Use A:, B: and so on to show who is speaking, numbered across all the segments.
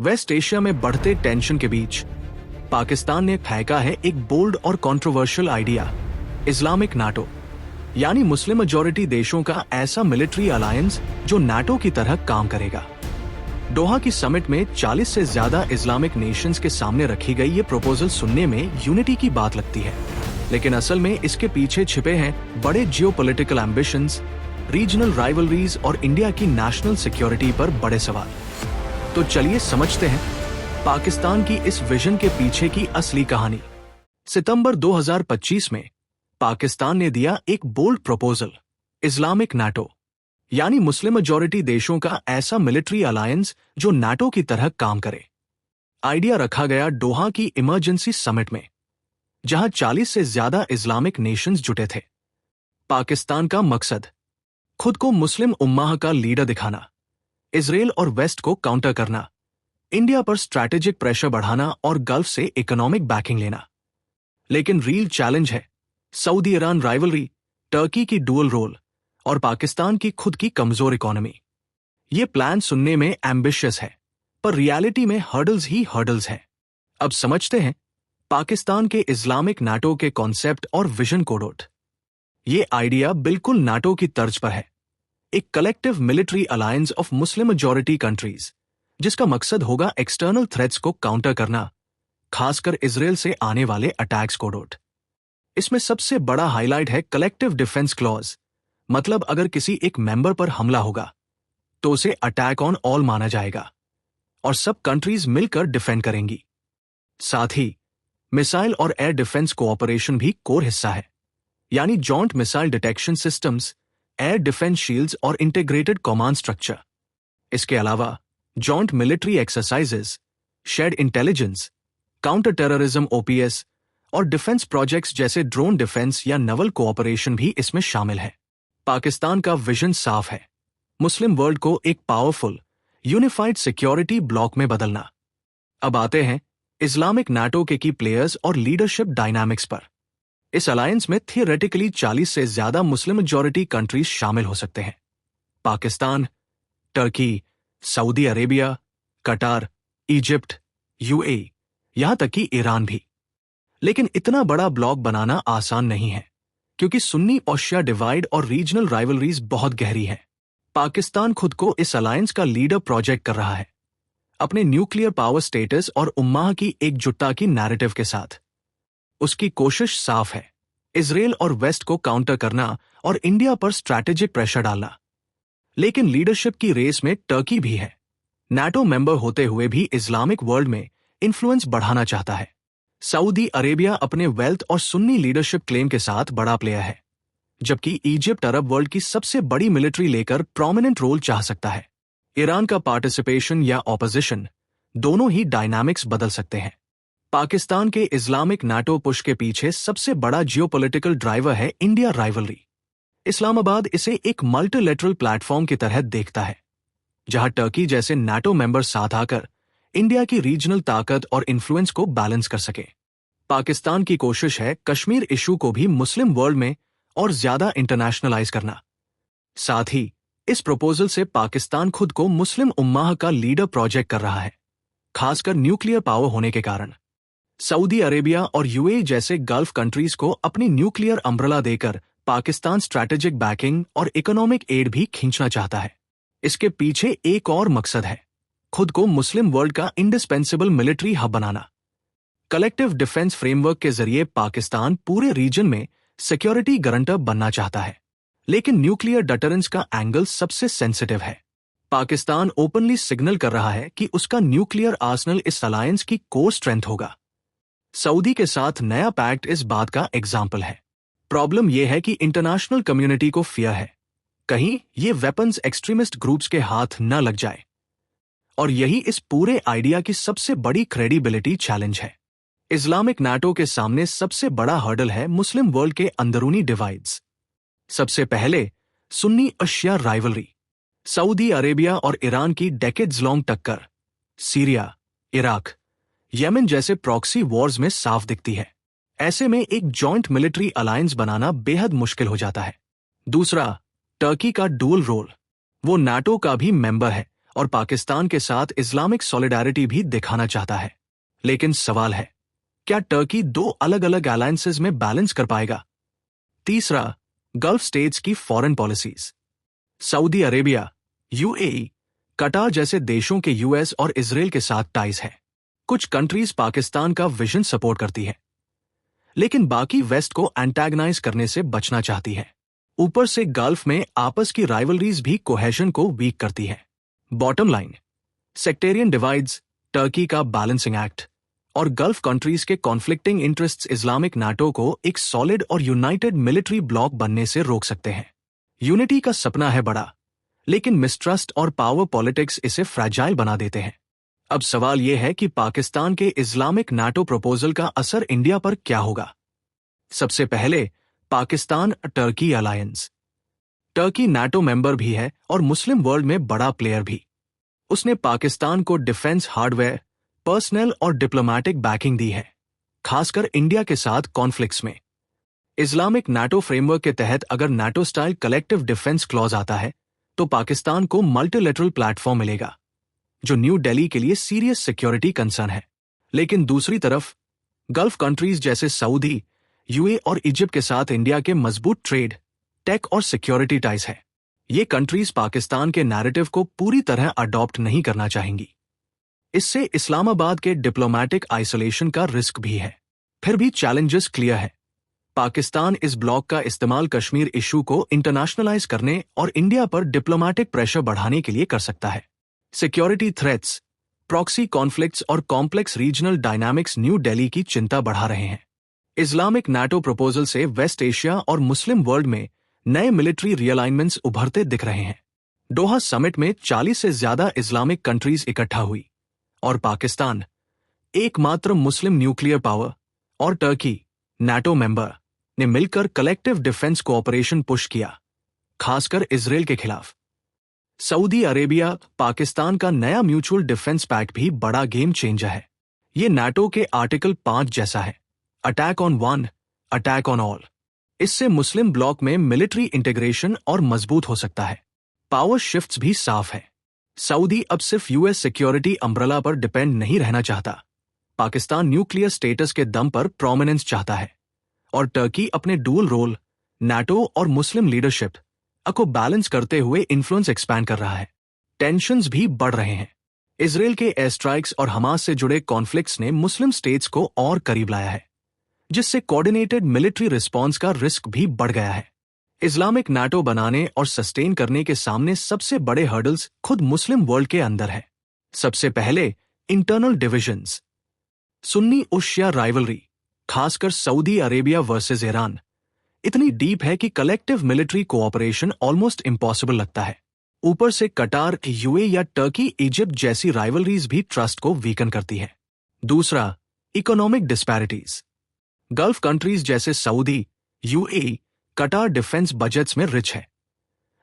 A: Waste Asia में बढ़ते tension के बीच पाकिस्तान ने फेंका है एक बोल्ड और कंट्रोवर्शियल आइडिया, इस्लामिक नाटो, यानी मुस्लिम मेजॉरिटी देशों का ऐसा मिलिट्री अलायंस जो नाटो की तरह काम करेगा। दोहा की समिट में 40 से ज्यादा इस्लामिक नेशंस के सामने रखी गई ये प्रपोजल सुनने में यूनिटी की बात लगती है, लेकिन असल में इसके पीछे छिपे हैं बड़े जियोपॉलिटिकल एम्बिशंस, रीजनल राइवलरीज और इंडिया की नेशनल सिक्योरिटी पर बड़े सवाल। तो चलिए समझते हैं पाकिस्तान की इस विजन के पीछे की असली कहानी। सितंबर 2025 में पाकिस्तान ने दिया एक बोल्ड प्रपोजल, इस्लामिक नाटो, यानी मुस्लिम मेजॉरिटी देशों का ऐसा मिलिट्री अलायंस जो नाटो की तरह काम करे। आइडिया रखा गया दोहा की इमरजेंसी समिट में, जहां 40 से ज्यादा इस्लामिक नेशंस जुटे थे। पाकिस्तान का मकसद खुद को मुस्लिम उम्माह का लीडर दिखाना, इजराइल और वेस्ट को काउंटर करना, इंडिया पर स्ट्रैटेजिक प्रेशर बढ़ाना और गल्फ से इकोनॉमिक बैकिंग लेना। लेकिन रियल चैलेंज है सऊदी ईरान राइवलरी, टर्की की डुअल रोल और पाकिस्तान की खुद की कमजोर इकोनॉमी। ये प्लान सुनने में एम्बिशियस है, पर रियलिटी में हर्डल्स ही हर्डल्स हैं। अब समझते हैं पाकिस्तान के इस्लामिक नाटो के कॉन्सेप्ट और विजन को। ये आइडिया बिल्कुल नाटो की तर्ज पर है, एक collective military alliance of Muslim majority countries, जिसका मकसद होगा एक्सटर्नल थ्रेट्स को काउंटर करना, खासकर इजराइल से आने वाले अटैक्स को। इसमें सबसे बड़ा हाईलाइट है कलेक्टिव डिफेंस क्लॉज, मतलब अगर किसी एक मेंबर पर हमला होगा तो उसे अटैक ऑन ऑल माना जाएगा और सब कंट्रीज मिलकर डिफेंड करेंगी। साथ ही मिसाइल और एयर डिफेंस कोऑपरेशन भी कोर हिस्सा है, यानी joint missile detection systems, air defence shields और इंटीग्रेटेड कमांड स्ट्रक्चर। इसके अलावा joint military exercises, shared intelligence, counter terrorism OPS और डिफेंस प्रोजेक्ट्स जैसे ड्रोन डिफेंस या नवल कोऑपरेशन भी इसमें शामिल है। पाकिस्तान का विजन साफ है, मुस्लिम वर्ल्ड को एक पावरफुल यूनिफाइड सिक्योरिटी ब्लॉक में बदलना। अब आते हैं इस्लामिक नाटो के की प्लेयर्स और लीडरशिप डायनामिक्स पर। इस अलायंस में थियोरेटिकली 40 से ज्यादा मुस्लिम मेजॉरिटी कंट्रीज शामिल हो सकते हैं। पाकिस्तान, टर्की, सऊदी अरेबिया, कटार, इजिप्ट, यूएई, यहां तक कि ईरान भी। लेकिन इतना बड़ा ब्लॉक बनाना आसान नहीं है, क्योंकि सुन्नी और शिया डिवाइड और रीजनल राइवलरीज बहुत गहरी हैं। पाकिस्तान खुद को इस अलायंस का लीडर प्रोजेक्ट कर रहा है, अपने न्यूक्लियर पावर स्टेटस और उम्माह की एकजुटता की नैरेटिव के साथ। उसकी कोशिश साफ है, इजराइल और वेस्ट को काउंटर करना और इंडिया पर स्ट्रैटेजिक प्रेशर डालना। लेकिन लीडरशिप की रेस में टर्की भी है, नाटो मेंबर होते हुए भी इस्लामिक वर्ल्ड में इन्फ्लुएंस बढ़ाना चाहता है। सऊदी अरेबिया अपने वेल्थ और सुन्नी लीडरशिप क्लेम के साथ बड़ा प्लेयर है, जबकि इजिप्ट अरब वर्ल्ड की सबसे बड़ी मिलिट्री लेकर प्रोमिनेंट रोल चाह सकता है। ईरान का पार्टिसिपेशन या ऑपोजिशन, दोनों ही डायनामिक्स बदल सकते हैं। पाकिस्तान के इस्लामिक नाटो पुश के पीछे सबसे बड़ा जियोपॉलिटिकल ड्राइवर है इंडिया राइवलरी। इस्लामाबाद इसे एक मल्टीलेटरल प्लेटफॉर्म की तरह देखता है, जहां टर्की जैसे नाटो मेंबर साथ आकर इंडिया की रीजनल ताकत और इन्फ्लुएंस को बैलेंस कर सके। पाकिस्तान की कोशिश है कश्मीर इशू को भी मुस्लिम वर्ल्ड में और ज्यादा इंटरनेशनलाइज करना। साथ ही इस प्रपोजल से पाकिस्तान खुद को मुस्लिम उम्माह का लीडर प्रोजेक्ट कर रहा है, खासकर न्यूक्लियर पावर होने के कारण। सऊदी अरेबिया और यूएई जैसे गल्फ कंट्रीज को अपनी न्यूक्लियर अम्ब्रेला देकर पाकिस्तान स्ट्रैटेजिक बैकिंग और इकोनॉमिक एड भी खींचना चाहता है। इसके पीछे एक और मकसद है, खुद को मुस्लिम वर्ल्ड का इंडिस्पेंसिबल मिलिट्री हब बनाना। कलेक्टिव डिफेंस फ्रेमवर्क के जरिए पाकिस्तान पूरे रीजन में सिक्योरिटी गारंटर बनना चाहता है, लेकिन न्यूक्लियर डटरेंस का एंगल सबसे सेंसिटिव है। पाकिस्तान ओपनली सिग्नल कर रहा है कि उसका न्यूक्लियर आर्सनल इस अलायंस की कोर स्ट्रेंथ होगा। सऊदी के साथ नया पैक्ट इस बात का एग्जाम्पल है। प्रॉब्लम यह है कि इंटरनेशनल कम्युनिटी को फियर है, कहीं ये वेपन्स एक्सट्रीमिस्ट ग्रुप्स के हाथ न लग जाए, और यही इस पूरे आइडिया की सबसे बड़ी क्रेडिबिलिटी चैलेंज है। इस्लामिक नाटो के सामने सबसे बड़ा हर्डल है मुस्लिम वर्ल्ड के अंदरूनी डिवाइड्स। सबसे पहले सुन्नी और शिया राइवलरी, सऊदी अरेबिया और ईरान की डेकेड्स लॉन्ग टक्कर सीरिया, इराक, येमेन जैसे प्रॉक्सी वॉर्स में साफ दिखती है। ऐसे में एक जॉइंट मिलिट्री अलायंस बनाना बेहद मुश्किल हो जाता है। दूसरा, टर्की का डुअल रोल। वो नाटो का भी मेंबर है और पाकिस्तान के साथ इस्लामिक सॉलिडारिटी भी दिखाना चाहता है। लेकिन सवाल है, क्या टर्की दो अलग अलग अलायंसेज में बैलेंस कर पाएगा? तीसरा, गल्फ स्टेट्स की foreign policies. Saudi Arabia, UAE, कटार जैसे देशों के यूएस और इजराइल के साथ टाइज है। कुछ कंट्रीज पाकिस्तान का विजन सपोर्ट करती है, लेकिन बाकी वेस्ट को एंटेगनाइज करने से बचना चाहती है। ऊपर से गल्फ में आपस की राइवलरीज भी कोहेशन को वीक करती है। Bottom line, sectarian divides, Turkey का बैलेंसिंग एक्ट और गल्फ कंट्रीज के कॉन्फ्लिक्टिंग इंटरेस्ट्स इस्लामिक नाटो को एक सॉलिड और यूनाइटेड मिलिट्री ब्लॉक बनने से रोक सकते हैं। यूनिटी का सपना है बड़ा, लेकिन मिसट्रस्ट और पावर पॉलिटिक्स इसे फ्रैजाइल बना देते हैं। अब सवाल यह है कि पाकिस्तान के इस्लामिक नाटो प्रपोजल का असर इंडिया पर क्या होगा। सबसे पहले, Pakistan Turkey alliance. Turkey NATO member भी है और मुस्लिम वर्ल्ड में बड़ा प्लेयर भी। उसने पाकिस्तान को डिफेंस हार्डवेयर, पर्सनल और डिप्लोमेटिक बैकिंग दी है, खासकर इंडिया के साथ कॉन्फ्लिक्ट्स में। इस्लामिक नाटो फ्रेमवर्क के तहत अगर NATO style collective defence clause आता है तो पाकिस्तान को मल्टीलेटरल प्लेटफॉर्म मिलेगा, जो न्यू दिल्ली के लिए सीरियस सिक्योरिटी कंसर्न है। लेकिन दूसरी तरफ, गल्फ कंट्रीज जैसे सऊदी, यूए और इजिप्ट के साथ इंडिया के मजबूत ट्रेड, टेक और सिक्योरिटी टाइज है। ये कंट्रीज पाकिस्तान के नैरेटिव को पूरी तरह अडॉप्ट नहीं करना चाहेंगी। इससे इस्लामाबाद के डिप्लोमेटिक आइसोलेशन का रिस्क भी है। फिर भी चैलेंजेस क्लियर है। पाकिस्तान इस ब्लॉक का इस्तेमाल कश्मीर इशू को इंटरनेशनलाइज करने और इंडिया पर डिप्लोमेटिक प्रेशर बढ़ाने के लिए कर सकता है। सिक्योरिटी थ्रेट्स, प्रॉक्सी कॉन्फ्लिक्ट्स और complex regional dynamics new Delhi की चिंता बढ़ा रहे हैं। इस्लामिक नाटो प्रपोजल से वेस्ट एशिया और मुस्लिम वर्ल्ड में नए मिलिट्री रियलाइनमेंट्स उभरते दिख रहे हैं। डोहा समिट में 40 से ज्यादा इस्लामिक कंट्रीज इकट्ठा हुई और पाकिस्तान, एकमात्र मुस्लिम न्यूक्लियर पावर, और टर्की, नाटो मेंबर, ने मिलकर कलेक्टिव डिफेंस कोऑपरेशन पुश किया, खासकर इजराइल के खिलाफ। सऊदी अरेबिया, पाकिस्तान का नया म्यूचुअल डिफेंस पैक्ट भी बड़ा गेम चेंजर है। ये नाटो के आर्टिकल 5 जैसा है, attack on one, attack on all. इससे मुस्लिम ब्लॉक में मिलिट्री इंटीग्रेशन और मजबूत हो सकता है। पावर शिफ्ट्स भी साफ है। सऊदी अब सिर्फ यूएस सिक्योरिटी अम्ब्रेला पर डिपेंड नहीं रहना चाहता। पाकिस्तान न्यूक्लियर स्टेटस के दम पर प्रोमिनेंस चाहता है, और टर्की अपने डुअल रोल, नाटो और मुस्लिम लीडरशिप को बैलेंस करते हुए इन्फ्लुएंस एक्सपैंड कर रहा है। टेंशंस भी बढ़ रहे हैं। इजराइल के एयर स्ट्राइक्स और हमास से जुड़े कॉन्फ्लिक्ट्स ने मुस्लिम स्टेट्स को और करीब लाया है, जिससे कोऑर्डिनेटेड मिलिट्री रिस्पॉन्स का रिस्क भी बढ़ गया है। इस्लामिक नाटो बनाने और सस्टेन करने के सामने सबसे बड़े हर्डल्स खुद मुस्लिम वर्ल्ड के अंदर है। सबसे पहले, इंटरनल डिविजन्स। सुन्नी शिया राइवलरी, खासकर सऊदी अरेबिया वर्सेस ईरान, इतनी डीप है कि collective military cooperation almost impossible लगता है। ऊपर से कटार, यूए या टर्की इजिप्ट जैसी राइवलरीज भी ट्रस्ट को वीकन करती है। दूसरा, इकोनॉमिक डिस्पैरिटीज। गल्फ कंट्रीज जैसे सऊदी, यूएई, कटार डिफेंस बजट्स में रिच है,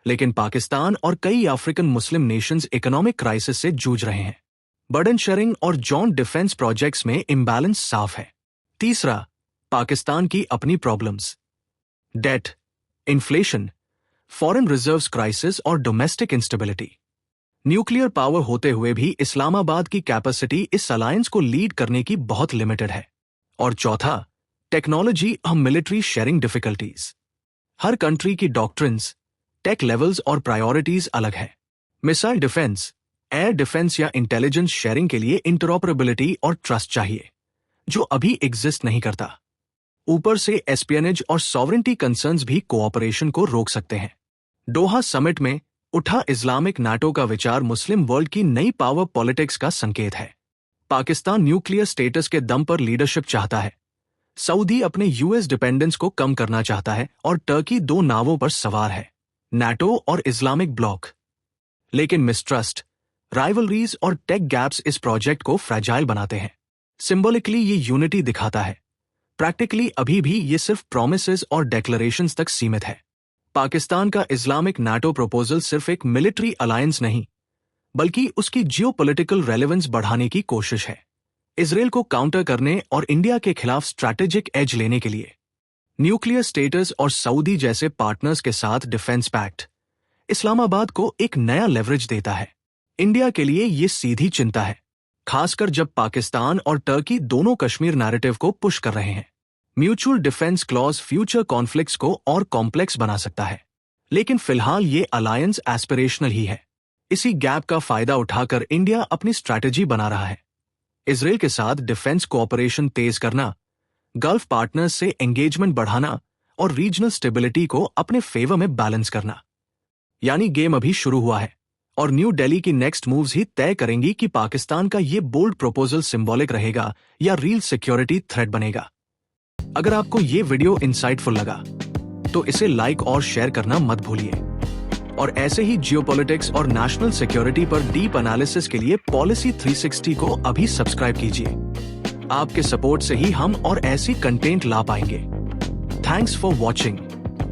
A: लेकिन पाकिस्तान और कई अफ्रीकन मुस्लिम नेशंस इकोनॉमिक क्राइसिस से जूझ रहे हैं। बर्डन शेयरिंग और जॉइंट डिफेंस प्रोजेक्ट्स में इम्बैलेंस साफ है। तीसरा, पाकिस्तान की अपनी problems, debt, inflation, foreign reserves crisis और डोमेस्टिक इंस्टेबिलिटी। न्यूक्लियर पावर होते हुए भी इस्लामाबाद की कैपेसिटी इस अलायंस को लीड करने की बहुत लिमिटेड है। और चौथा, टेक्नोलॉजी और मिलिट्री शेयरिंग डिफिकल्टीज। हर कंट्री की डॉक्ट्रिन्स, टेक लेवल्स और प्रायोरिटीज अलग है। मिसाइल डिफेंस, एयर डिफेंस या इंटेलिजेंस शेयरिंग के लिए इंटरऑपरेबिलिटी और ट्रस्ट चाहिए, जो अभी एग्जिस्ट नहीं करता। ऊपर से एस्पियनेज और सॉवरेंटी कंसर्न्स भी कोऑपरेशन को रोक सकते हैं। डोहा समिट में उठा इस्लामिक नाटो का विचार मुस्लिम वर्ल्ड की नई पावर पॉलिटिक्स का संकेत है। पाकिस्तान न्यूक्लियर स्टेटस के दम पर लीडरशिप चाहता है, सऊदी अपने यूएस डिपेंडेंस को कम करना चाहता है, और टर्की दो नावों पर सवार है, नाटो और इस्लामिक ब्लॉक। लेकिन मिसट्रस्ट, राइवलरीज और टेक गैप्स इस प्रोजेक्ट को फ्रैजाइल बनाते हैं। सिंबॉलिकली ये यूनिटी दिखाता है, प्रैक्टिकली अभी भी ये सिर्फ प्रॉमिसेस और डेक्लरेशंस तक सीमित है। पाकिस्तान का इस्लामिक नाटो प्रपोजल सिर्फ एक मिलिट्री अलायंस नहीं, बल्कि उसकी जियोपॉलिटिकल रेलेवेंस बढ़ाने की कोशिश है, इजराइल को काउंटर करने और इंडिया के खिलाफ स्ट्रैटेजिक एज लेने के लिए। न्यूक्लियर स्टेटस और सऊदी जैसे पार्टनर्स के साथ डिफेंस पैक्ट इस्लामाबाद को एक नया लेवरेज देता है। इंडिया के लिए ये सीधी चिंता है, खासकर जब पाकिस्तान और टर्की दोनों कश्मीर नैरेटिव को पुश कर रहे हैं। Mutual defence clause future conflicts को और कॉम्प्लेक्स बना सकता है, लेकिन फिलहाल ये अलायंस एस्पिरेशनल ही है। इसी गैप का फायदा उठाकर इंडिया अपनी स्ट्रैटेजी बना रहा है। इजराइल के साथ डिफेंस कोऑपरेशन तेज करना, गल्फ पार्टनर्स से एंगेजमेंट बढ़ाना और रीजनल स्टेबिलिटी को अपने फेवर में बैलेंस करना। यानी गेम अभी शुरू हुआ है और न्यू दिल्ली की नेक्स्ट मूव्स ही तय करेंगी कि पाकिस्तान का ये बोल्ड प्रपोजल सिंबॉलिक रहेगा या रियल सिक्योरिटी थ्रेट बनेगा। अगर आपको ये वीडियो इंसाइटफुल लगा तो इसे लाइक और शेयर करना मत भूलिए। और ऐसे ही जियोपॉलिटिक्स और नेशनल सिक्योरिटी पर डीप एनालिसिस के लिए पॉलिसी 360 को अभी सब्सक्राइब कीजिए। आपके सपोर्ट से ही हम और ऐसी कंटेंट ला पाएंगे। Thanks for watching.